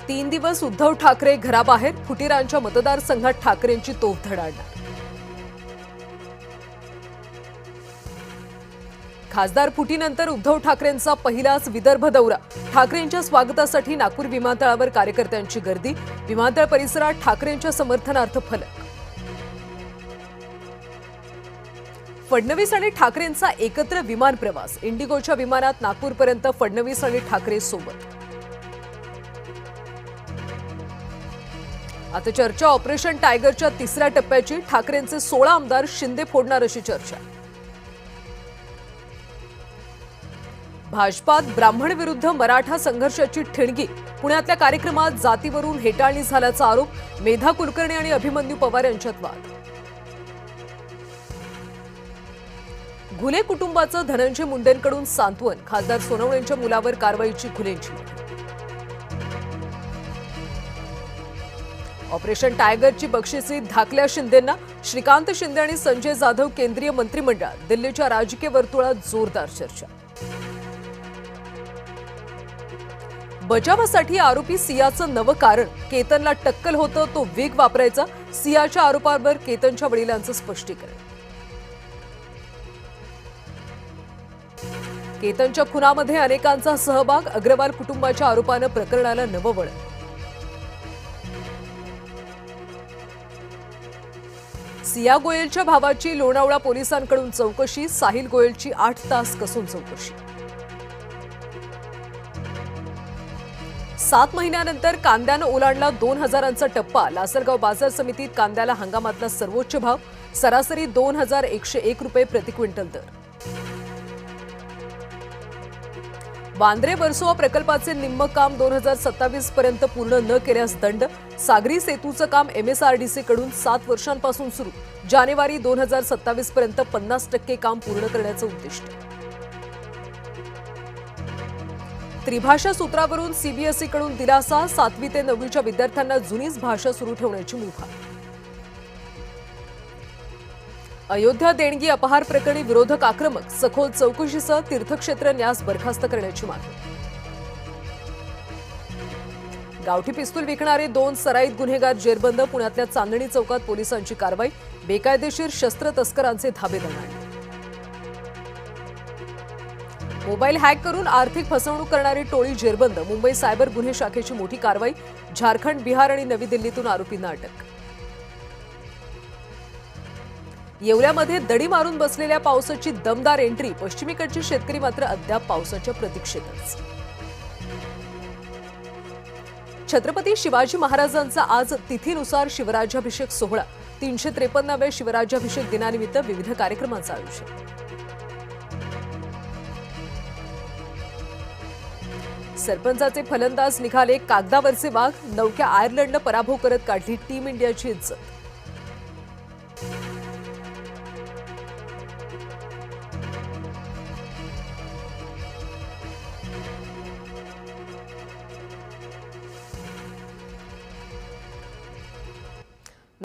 3 दिवस उद्धव ठाकरे घराबाहेर, फुटीरांच्या मतदारसंघात ठाकरेंची तोफ धडाडणार. खासदार फुटीनंतर उद्धव ठाकरेंचा पहिलाच विदर्भ दौरा. ठाकरेंच्या स्वागतासाठी नागपूर विमानतळावर कार्यकर्त्यांची गर्दी. विमानतळ परिसरात ठाकरेंच्या समर्थनार्थ फलक. फडणवीस आणि ठाकरेंचा एकत्र विमान प्रवास. इंडिगोच्या विमानात नागपूरपर्यंत फडणवीस आणि ठाकरे सोबत. आता चर्चा ऑपरेशन टायगरच्या तिसऱ्या टप्प्याची. ठाकरेंचे 16 आमदार शिंदे फोडणार अशी चर्चा. भाजपात ब्राह्मण विरुद्ध मराठा संघर्षाची ठिणगी. पुण्यातल्या कार्यक्रमात जातीवरून हेटाळणी झाल्याचा आरोप. मेधा कुलकर्णी आणि अभिमन्यू पवार यांच्यात वाद. घुले कुटुंबाचं धनंजय मुंडेंकडून सांत्वन. खासदार सोनवणेंच्या मुलावर कारवाईची घुलेंची. ऑपरेशन टायगरची बक्षिसी धाकल्या शिंदेंना. श्रीकांत शिंदे आणि संजय जाधव केंद्रीय मंत्रिमंडळात. दिल्लीच्या राजकीय वर्तुळात जोरदार चर्चा. बचावासाठी आरोपी सियाचं नवं कारण. केतनला टक्कल होतं तो विग वापरायचा. सियाच्या आरोपांवर केतनच्या वडिलांचं स्पष्टीकरण. केतनच्या खुनामध्ये अनेकांचा सहभाग. अग्रवाल कुटुंबाच्या आरोपानं प्रकरणाला नवं वळण. सिया गोयलच्या भावाची लोणावळा पोलिसांकडून चौकशी. साहिल गोयलची 8 तास कसून चौकशी. 7 महिन्यानंतर कांद्यानं ओलांडला 2000चा टप्पा. लासलगाव बाजार समितीत कांद्याला हंगामातला सर्वोच्च भाव. सरासरी 2101 रुपये प्रति क्विंटल दर. वांद्रे वर्सोवा प्रकल्पाचे निम्म काम 2027 पर्यंत पूर्ण न केल्यास दंड. सागरी सेतूचं काम MSRDC कडून 7 वर्षांपासून सुरू. जानेवारी 2027 पर्यंत 50% काम पूर्ण करण्याचं उद्दिष्ट. त्रिभाषा सूत्रावरून CBSE कडून दिलासा. 7वी ते 9वीच्या विद्यार्थ्यांना जुनीच भाषा सुरू ठेवण्याची मुभा. अयोध्या देणगी अपहार प्रकरणी विरोधक आक्रमक. सखोल चौकशीसह तीर्थक्षेत्र न्यास बरखास्त करण्याची मागणी. गावठी पिस्तूल विकणारे 2 सराईत गुन्हेगार जेरबंद. पुण्यातल्या चांदणी चौकात पोलिसांची कारवाई. बेकायदेशीर शस्त्र तस्करांचे धाबे दणाणले. मोबाईल हॅक करून आर्थिक फसवणूक करणारी टोळी जेरबंद. मुंबई सायबर गुन्हे शाखेची मोठी कारवाई. झारखंड, बिहार आणि नवी दिल्लीतून आरोपींना अटक. येवल्यामध्ये दडी मारून बसलेल्या पावसाची दमदार एंट्री. पश्चिमेकडचे शेतकरी मात्र अद्याप पावसाच्या प्रतीक्षेतच. छत्रपती शिवाजी महाराजांचा आज तिथीनुसार शिवराज्याभिषेक सोहळा. 353व्या शिवराज्याभिषेक दिनानिमित्त विविध कार्यक्रमांचं आयोजन. सरपंचाचे फलंदाज निघाले कागदावरचे वाघ. नवख्या आयर्लंडनं पराभव करत काढली टीम इंडियाची इज्जत.